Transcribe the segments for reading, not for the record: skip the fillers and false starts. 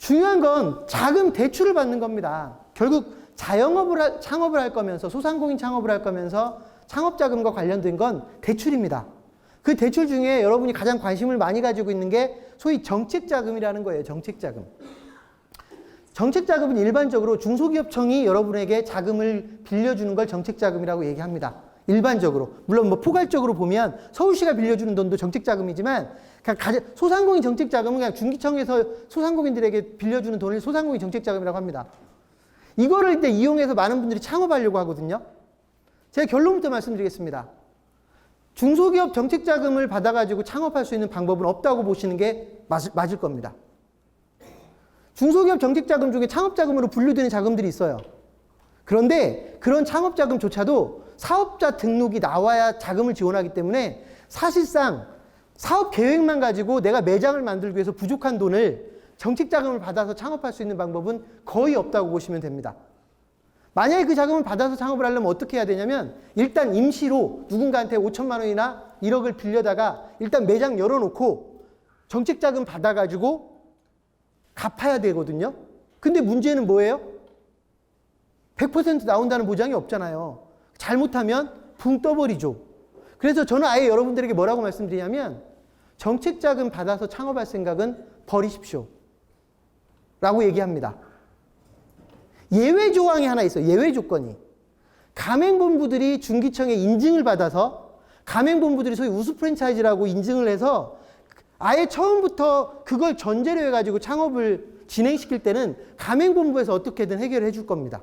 중요한 건 자금 대출을 받는 겁니다. 결국 창업을 할 거면서, 소상공인 창업을 할 거면서 창업자금과 관련된 건 대출입니다. 그 대출 중에 여러분이 가장 관심을 많이 가지고 있는 게 소위 정책자금이라는 거예요. 정책자금. 정책자금은 일반적으로 중소기업청이 여러분에게 자금을 빌려주는 걸 정책자금이라고 얘기합니다. 일반적으로. 물론 뭐 포괄적으로 보면 서울시가 빌려주는 돈도 정책자금이지만 소상공인 정책자금은 그냥 중기청에서 소상공인들에게 빌려주는 돈을 소상공인 정책자금이라고 합니다. 이거를 이제 이용해서 많은 분들이 창업하려고 하거든요. 제가 결론부터 말씀드리겠습니다. 중소기업 정책자금을 받아가지고 창업할 수 있는 방법은 없다고 보시는 게 맞을 겁니다. 중소기업 정책자금 중에 창업자금으로 분류되는 자금들이 있어요. 그런데 그런 창업자금조차도 사업자 등록이 나와야 자금을 지원하기 때문에 사실상 사업 계획만 가지고 내가 매장을 만들기 위해서 부족한 돈을 정책자금을 받아서 창업할 수 있는 방법은 거의 없다고 보시면 됩니다. 만약에 그 자금을 받아서 창업을 하려면 어떻게 해야 되냐면 일단 임시로 누군가한테 5천만 원이나 1억을 빌려다가 일단 매장 열어놓고 정책자금 받아가지고 갚아야 되거든요. 근데 문제는 뭐예요? 100% 나온다는 보장이 없잖아요. 잘못하면 붕 떠버리죠. 그래서 저는 아예 여러분들에게 뭐라고 말씀드리냐면 정책자금 받아서 창업할 생각은 버리십시오. 라고 얘기합니다. 예외 조항이 하나 있어요. 예외 조건이. 가맹본부들이 중기청에 인증을 받아서 가맹본부들이 소위 우수 프랜차이즈라고 인증을 해서 아예 처음부터 그걸 전제로 해가지고 창업을 진행시킬 때는 가맹본부에서 어떻게든 해결해 줄 겁니다.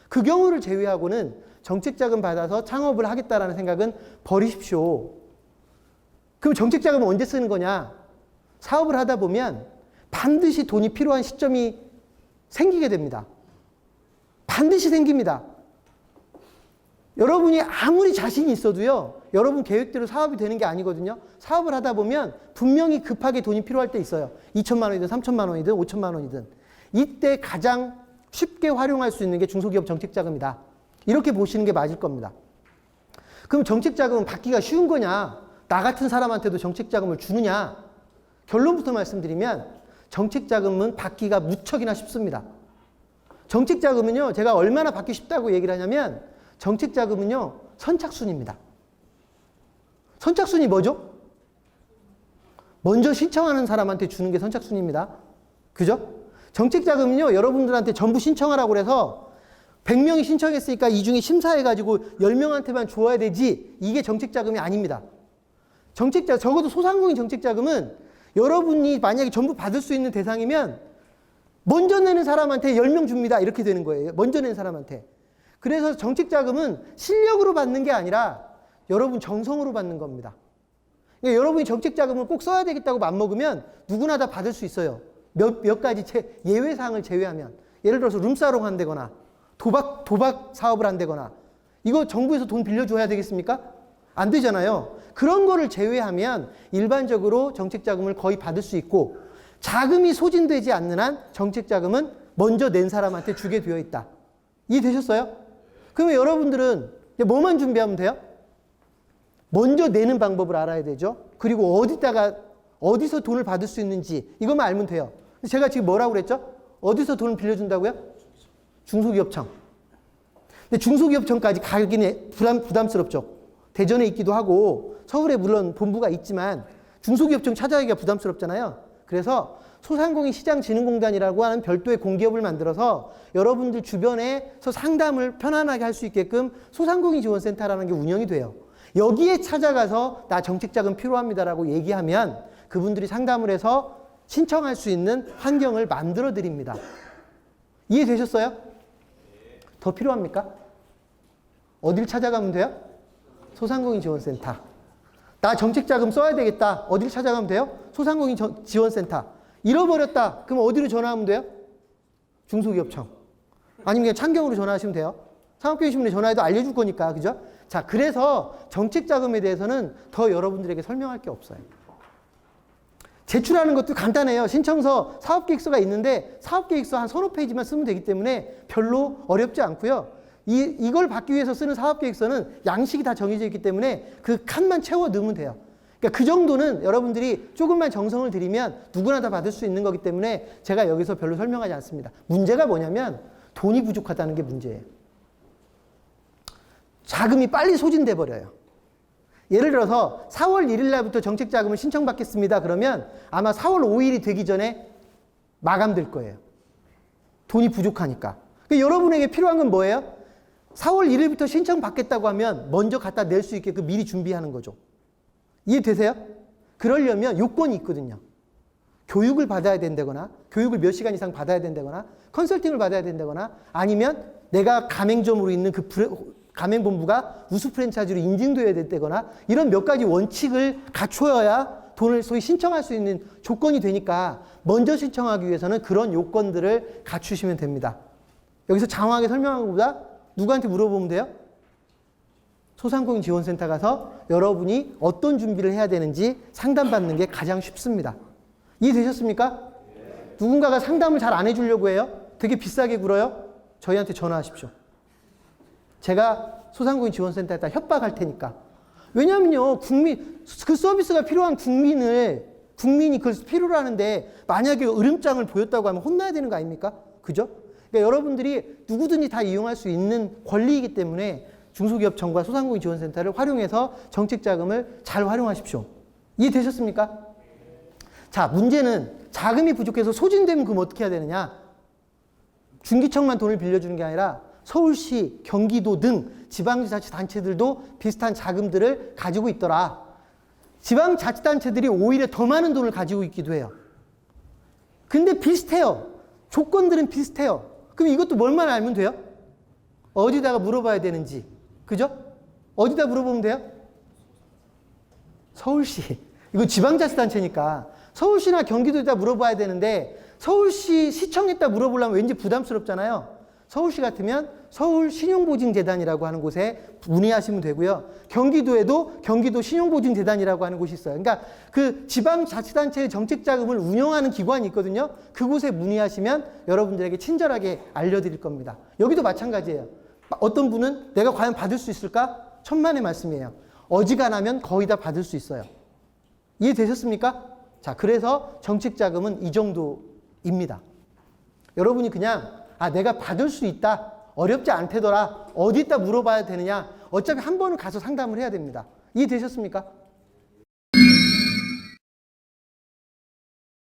그 경우를 제외하고는 정책자금 받아서 창업을 하겠다라는 생각은 버리십시오. 그럼 정책자금은 언제 쓰는 거냐? 사업을 하다 보면 반드시 돈이 필요한 시점이 생기게 됩니다. 반드시 생깁니다. 여러분이 아무리 자신이 있어도요, 여러분 계획대로 사업이 되는 게 아니거든요. 사업을 하다 보면 분명히 급하게 돈이 필요할 때 있어요. 2천만 원이든 3천만 원이든 5천만 원이든. 이때 가장 쉽게 활용할 수 있는 게 중소기업 정책자금이다. 이렇게 보시는 게 맞을 겁니다. 그럼 정책자금은 받기가 쉬운 거냐? 나 같은 사람한테도 정책자금을 주느냐? 결론부터 말씀드리면 정책자금은 받기가 무척이나 쉽습니다. 정책자금은요, 제가 얼마나 받기 쉽다고 얘기를 하냐면 정책자금은요, 선착순입니다. 선착순이 뭐죠? 먼저 신청하는 사람한테 주는 게 선착순입니다. 그죠? 정책자금은요, 여러분들한테 전부 신청하라고 해서 100명이 신청했으니까 이 중에 심사해가지고 10명한테만 줘야 되지, 이게 정책자금이 아닙니다. 적어도 소상공인 정책자금은 여러분이 만약에 전부 받을 수 있는 대상이면 먼저 내는 사람한테 10명 줍니다. 이렇게 되는 거예요. 먼저 낸 사람한테. 그래서 정책자금은 실력으로 받는 게 아니라 여러분 정성으로 받는 겁니다. 그러니까 여러분이 정책자금을 꼭 써야 되겠다고 맘먹으면 누구나 다 받을 수 있어요. 몇 가지 예외사항을 제외하면. 예를 들어서 룸사롱 한다거나 도박 사업을 한다거나 이거 정부에서 돈 빌려줘야 되겠습니까? 안 되잖아요. 그런 거를 제외하면 일반적으로 정책자금을 거의 받을 수 있고 자금이 소진되지 않는 한 정책자금은 먼저 낸 사람한테 주게 되어 있다. 이해되셨어요? 그러면 여러분들은 뭐만 준비하면 돼요? 먼저 내는 방법을 알아야 되죠. 그리고 어디서 돈을 받을 수 있는지 이것만 알면 돼요. 제가 지금 뭐라고 그랬죠? 어디서 돈을 빌려준다고요? 중소기업청. 근데 중소기업청까지 가기는 부담스럽죠. 대전에 있기도 하고 서울에 물론 본부가 있지만 중소기업청 찾아가기가 부담스럽잖아요. 그래서 소상공인시장진흥공단이라고 하는 별도의 공기업을 만들어서 여러분들 주변에서 상담을 편안하게 할 수 있게끔 소상공인지원센터라는 게 운영이 돼요. 여기에 찾아가서 나 정책자금 필요합니다라고 얘기하면 그분들이 상담을 해서 신청할 수 있는 환경을 만들어 드립니다. 이해되셨어요? 더 필요합니까? 어딜 찾아가면 돼요? 소상공인지원센터. 나 정책자금 써야 되겠다. 어딜 찾아가면 돼요? 소상공인지원센터. 잃어버렸다. 그럼 어디로 전화하면 돼요? 중소기업청. 아니면 그냥 창경으로 전화하시면 돼요. 산업교육신문에 전화해도 알려줄 거니까. 그죠? 자, 그래서 정책자금에 대해서는 더 여러분들에게 설명할 게 없어요. 제출하는 것도 간단해요. 신청서, 사업계획서가 있는데 사업계획서 한 서너 페이지만 쓰면 되기 때문에 별로 어렵지 않고요. 이걸 받기 위해서 쓰는 사업계획서는 양식이 다 정해져 있기 때문에 그 칸만 채워 넣으면 돼요. 그러니까 그 정도는 여러분들이 조금만 정성을 들이면 누구나 다 받을 수 있는 거기 때문에 제가 여기서 별로 설명하지 않습니다. 문제가 뭐냐면 돈이 부족하다는 게 문제예요. 자금이 빨리 소진돼 버려요. 예를 들어서 4월 1일 날부터 정책자금을 신청받겠습니다. 그러면 아마 4월 5일이 되기 전에 마감될 거예요. 돈이 부족하니까. 그러니까 여러분에게 필요한 건 뭐예요? 4월 1일부터 신청받겠다고 하면 먼저 갖다 낼 수 있게끔 미리 준비하는 거죠. 이해되세요? 그러려면 요건이 있거든요. 교육을 받아야 된다거나, 교육을 몇 시간 이상 받아야 된다거나, 컨설팅을 받아야 된다거나, 아니면 내가 가맹점으로 있는 그 가맹본부가 우수 프랜차이즈로 인증되어야 된다거나, 이런 몇 가지 원칙을 갖춰야 돈을 소위 신청할 수 있는 조건이 되니까 먼저 신청하기 위해서는 그런 요건들을 갖추시면 됩니다. 여기서 장황하게 설명한 것보다 누구한테 물어보면 돼요? 소상공인지원센터 가서 여러분이 어떤 준비를 해야 되는지 상담받는 게 가장 쉽습니다. 이해되셨습니까? 네. 누군가가 상담을 잘 안 해주려고 해요? 되게 비싸게 굴어요? 저희한테 전화하십시오. 제가 소상공인지원센터에다 협박할 테니까. 왜냐면요, 그 서비스가 필요한 국민이 그걸 필요로 하는데 만약에 으름장을 보였다고 하면 혼나야 되는 거 아닙니까? 그죠? 그러니까 여러분들이 누구든지 다 이용할 수 있는 권리이기 때문에 중소기업청과 소상공인지원센터를 활용해서 정책자금을 잘 활용하십시오. 이해되셨습니까? 자, 문제는 자금이 부족해서 소진되면 그럼 어떻게 해야 되느냐? 중기청만 돈을 빌려주는 게 아니라 서울시, 경기도 등 지방자치단체들도 비슷한 자금들을 가지고 있더라. 지방자치단체들이 오히려 더 많은 돈을 가지고 있기도 해요. 근데 비슷해요. 조건들은 비슷해요. 그럼 이것도 뭘만 알면 돼요? 어디다가 물어봐야 되는지. 그죠? 어디다 물어보면 돼요? 서울시. 이거 지방자치단체니까 서울시나 경기도에다 물어봐야 되는데 서울시 시청에다 물어보려면 왠지 부담스럽잖아요. 서울시 같으면 서울신용보증재단이라고 하는 곳에 문의하시면 되고요. 경기도에도 경기도 신용보증재단이라고 하는 곳이 있어요. 그러니까 그 지방자치단체의 정책자금을 운영하는 기관이 있거든요. 그곳에 문의하시면 여러분들에게 친절하게 알려드릴 겁니다. 여기도 마찬가지예요. 어떤 분은 내가 과연 받을 수 있을까? 천만의 말씀이에요. 어지간하면 거의 다 받을 수 있어요. 이해되셨습니까? 자, 그래서 정책자금은 이 정도입니다. 여러분이 그냥 내가 받을 수 있다. 어렵지 않대더라. 어디다 물어봐야 되느냐. 어차피 한 번은 가서 상담을 해야 됩니다. 이해되셨습니까?